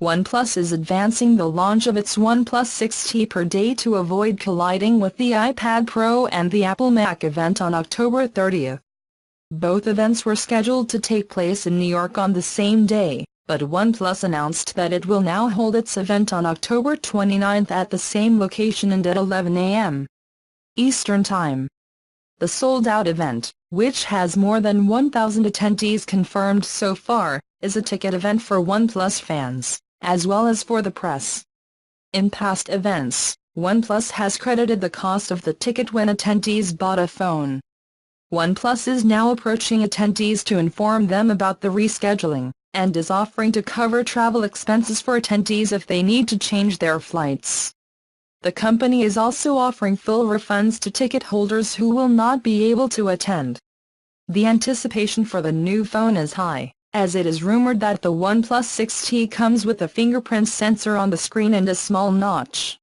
OnePlus is advancing the launch of its OnePlus 6T per day to avoid colliding with the iPad Pro and the Apple Mac event on October 30th. Both events were scheduled to take place in New York on the same day, but OnePlus announced that it will now hold its event on October 29th at the same location and at 11 a.m. Eastern Time. The sold-out event, which has more than 1,000 attendees confirmed so far, is a ticket event for OnePlus fans, as well as for the press. In past events, OnePlus has credited the cost of the ticket when attendees bought a phone. OnePlus is now approaching attendees to inform them about the rescheduling, and is offering to cover travel expenses for attendees if they need to change their flights. The company is also offering full refunds to ticket holders who will not be able to attend. The anticipation for the new phone is high, as it is rumored that the OnePlus 6T comes with a fingerprint sensor on the screen and a small notch.